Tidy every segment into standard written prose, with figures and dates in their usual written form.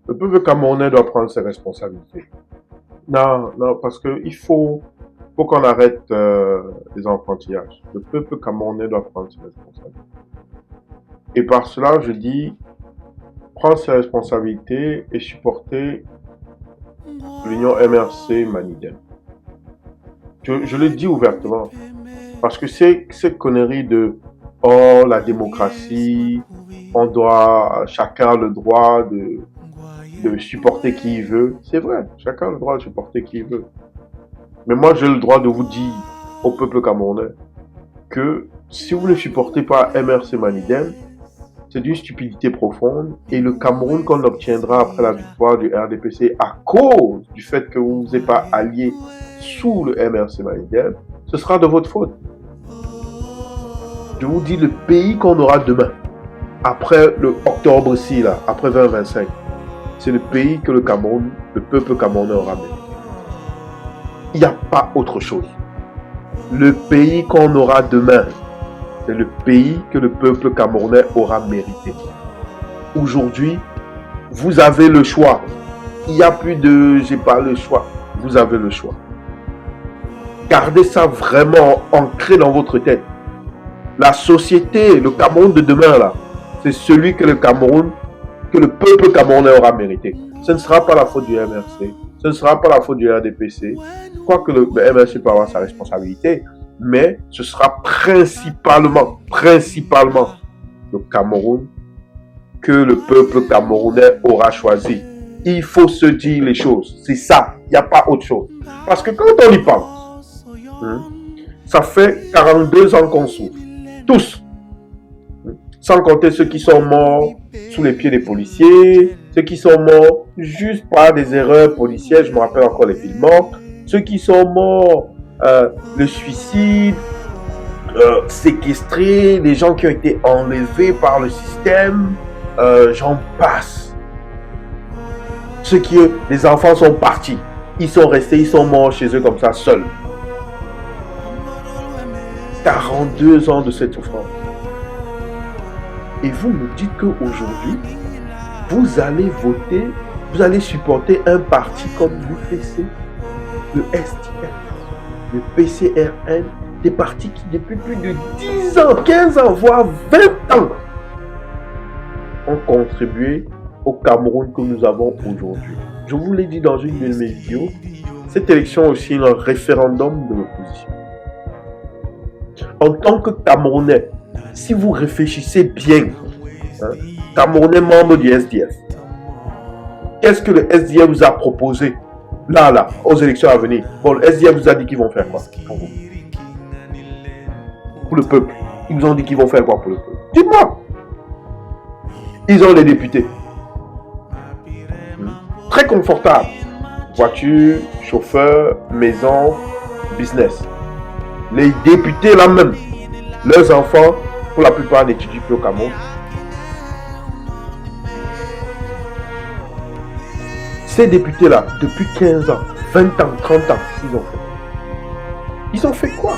Le peuple camerounais doit prendre ses responsabilités. Non, non, parce que faut qu'on arrête les enfantillages. Le peuple camerounais doit prendre ses responsabilités. Et par cela, je dis, prendre ses responsabilités et supporter l'Union MRC Maniden. Je le dis ouvertement. Parce que ces conneries de oh, la démocratie, chacun a le droit de supporter qui il veut. C'est vrai, chacun a le droit de supporter qui il veut. Mais moi, j'ai le droit de vous dire au peuple camerounais que si vous ne supportez pas MRC Maniden, c'est d'une stupidité profonde et le Cameroun qu'on obtiendra après la victoire du RDPC à cause du fait que vous ne vous êtes pas allié sous le MRC Maniden, ce sera de votre faute. Je vous dis le pays qu'on aura demain, après le octobre-ci, là, après 2025, c'est le pays que le Cameroun, le peuple camerounais aura mérité. Il n'y a pas autre chose. Le pays qu'on aura demain, c'est le pays que le peuple camerounais aura mérité. Aujourd'hui, vous avez le choix. Il n'y a plus de j'ai pas le choix. Vous avez le choix. Gardez ça vraiment ancré dans votre tête. La société, le Cameroun de demain, là, c'est celui que le peuple camerounais aura mérité. Ce ne sera pas la faute du MRC, ce ne sera pas la faute du RDPC, quoique le MRC peut avoir sa responsabilité, mais ce sera principalement le Cameroun que le peuple camerounais aura choisi. Il faut se dire les choses, c'est ça, il n'y a pas autre chose. Parce que quand on y pense, ça fait 42 ans qu'on souffre. Tous. Sans compter ceux qui sont morts sous les pieds des policiers, ceux qui sont morts juste par des erreurs policières, je me rappelle encore les films morts, ceux qui sont morts, le suicide, séquestrés, les gens qui ont été enlevés par le système, j'en passe. Les enfants sont partis, ils sont restés, ils sont morts chez eux comme ça, seuls. 42 ans de cette souffrance. Et vous me dites qu'aujourd'hui, vous allez voter, vous allez supporter un parti comme l'UPC, le SDF, le PCRN, des partis qui depuis plus de 10 ans, 15 ans, voire 20 ans, ont contribué au Cameroun que nous avons aujourd'hui. Je vous l'ai dit dans une de mes vidéos, cette élection est aussi un référendum de l'opposition. En tant que Camerounais, si vous réfléchissez bien, Camerounais membre du SDF, qu'est-ce que le SDF vous a proposé là, aux élections à venir? Bon, le SDF vous a dit qu'ils vont faire quoi pour vous? Pour le peuple. Ils vous ont dit qu'ils vont faire quoi pour le peuple? Dites-moi. Ils ont les députés. Très confortable. Voiture, chauffeur, maison, business. Les députés là même, leurs enfants, pour la plupart, n'étudient plus au Cameroun. Ces députés-là, depuis 15 ans, 20 ans, 30 ans, ils ont fait quoi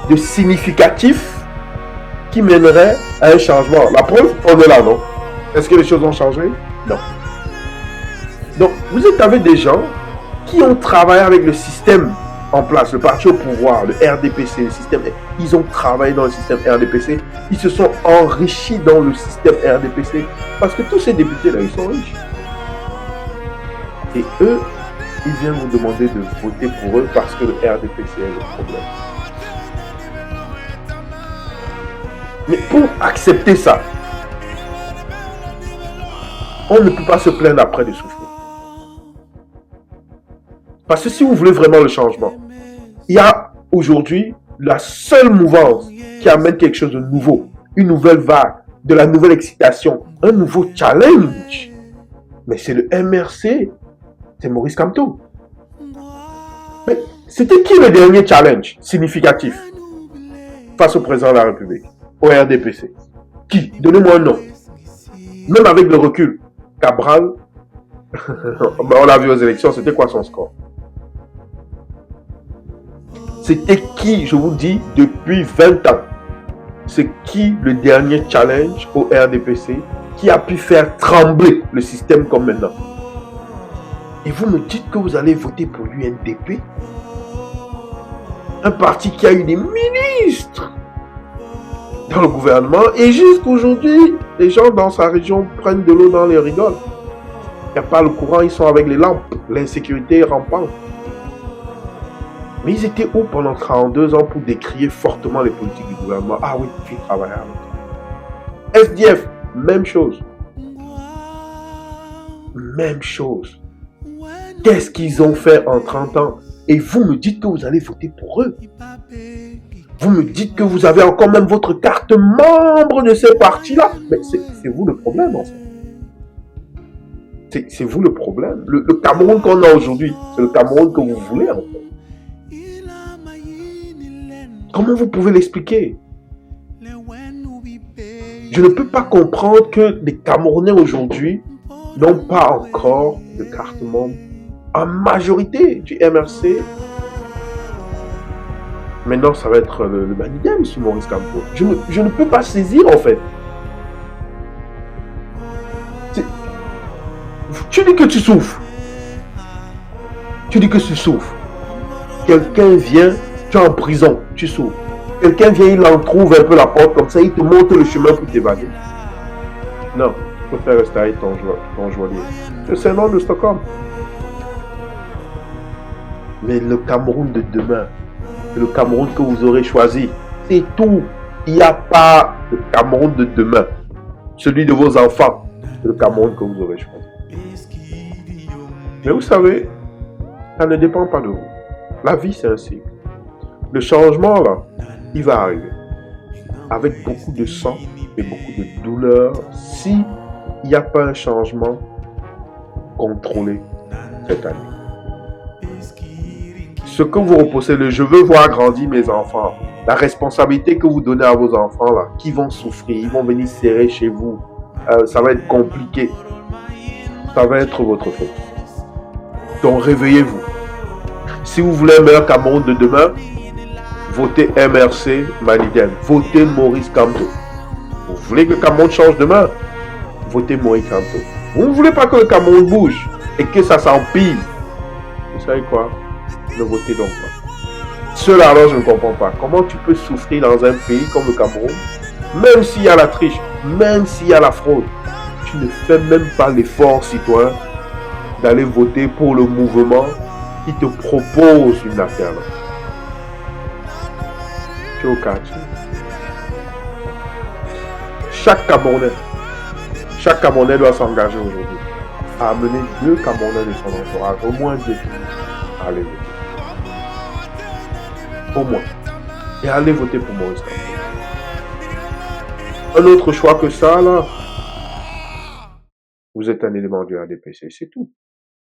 de significatif qui mènerait à un changement? La preuve, on est là, non? Est-ce que les choses ont changé? Non. Donc, vous êtes avec des gens qui ont travaillé avec le système en place, le parti au pouvoir, le RDPC, le système, ils ont travaillé dans le système RDPC, ils se sont enrichis dans le système RDPC, parce que tous ces députés-là, ils sont riches. Et eux, ils viennent vous demander de voter pour eux parce que le RDPC est le problème. Mais pour accepter ça, on ne peut pas se plaindre après de souffrir. Parce que si vous voulez vraiment le changement, il y a aujourd'hui la seule mouvance qui amène quelque chose de nouveau, une nouvelle vague, de la nouvelle excitation, un nouveau challenge. Mais c'est le MRC, c'est Maurice Kamto. Mais c'était qui le dernier challenge significatif face au président de la République, au RDPC? Qui? Donnez-moi un nom. Même avec le recul, Cabral, on l'a vu aux élections, c'était quoi son score? C'était qui, je vous dis, depuis 20 ans? C'est qui le dernier challenge au RDPC qui a pu faire trembler le système comme maintenant. Et vous me dites que vous allez voter pour l'UNDP, un parti qui a eu des ministres dans le gouvernement, et jusqu'aujourd'hui, les gens dans sa région prennent de l'eau dans les rigoles. Il n'y a pas le courant, ils sont avec les lampes, l'insécurité est rampante. Mais ils étaient où pendant 32 ans pour décrier fortement les politiques du gouvernement? Ah oui, ils travaillaient avec. SDF, même chose. Même chose. Qu'est-ce qu'ils ont fait en 30 ans? Et vous me dites que vous allez voter pour eux. Vous me dites que vous avez encore même votre carte membre de ces partis-là. Mais c'est vous le problème, en fait. C'est vous le problème. Le Cameroun qu'on a aujourd'hui, c'est le Cameroun que vous voulez, en fait. Comment vous pouvez l'expliquer? Je ne peux pas comprendre que les Camerounais aujourd'hui n'ont pas encore de carte membre en majorité du MRC. Maintenant, ça va être le Manigam sur Maurice Kamto. Je ne peux pas saisir, en fait. Tu dis que tu souffres. Tu dis que tu souffres. Quelqu'un vient, tu es en prison, tu souffres. Quelqu'un vient, il en trouve un peu la porte comme ça, il te montre le chemin pour t'évader. Non, tu préfères rester avec ton joaillier. C'est le syndrome de Stockholm. Mais le Cameroun de demain, c'est le Cameroun que vous aurez choisi. C'est tout. Il n'y a pas de Cameroun de demain. Celui de vos enfants, c'est le Cameroun que vous aurez choisi. Mais vous savez, ça ne dépend pas de vous. La vie, c'est un cycle. Le changement, là, il va arriver. Avec beaucoup de sang et beaucoup de douleur, s'il n'y a pas un changement contrôlé cette année. Ce que vous reposez, le je veux voir grandir mes enfants, la responsabilité que vous donnez à vos enfants, là, qui vont souffrir, ils vont venir serrer chez vous, ça va être compliqué. Ça va être votre faute. Donc réveillez-vous. Si vous voulez un meilleur Cameroun de demain, votez MRC Manigam. Votez Maurice Kamto. Vous voulez que le Cameroun change demain? Votez Maurice Kamto. Vous ne voulez pas que le Cameroun bouge et que ça s'empire? Vous savez quoi? Ne votez donc pas. Cela alors, je ne comprends pas. Comment tu peux souffrir dans un pays comme le Cameroun, même s'il y a la triche, même s'il y a la fraude, tu ne fais même pas l'effort citoyen d'aller voter pour le mouvement qui te propose une affaire. Tu es au quartier. Chaque Camerounais doit s'engager aujourd'hui à amener 2 Camerounais de son entourage, au moins 2, à aller voter. Au moins. Et aller voter pour Maurice Kamto. Un autre choix que ça, là, vous êtes un élément du RDPC, c'est tout.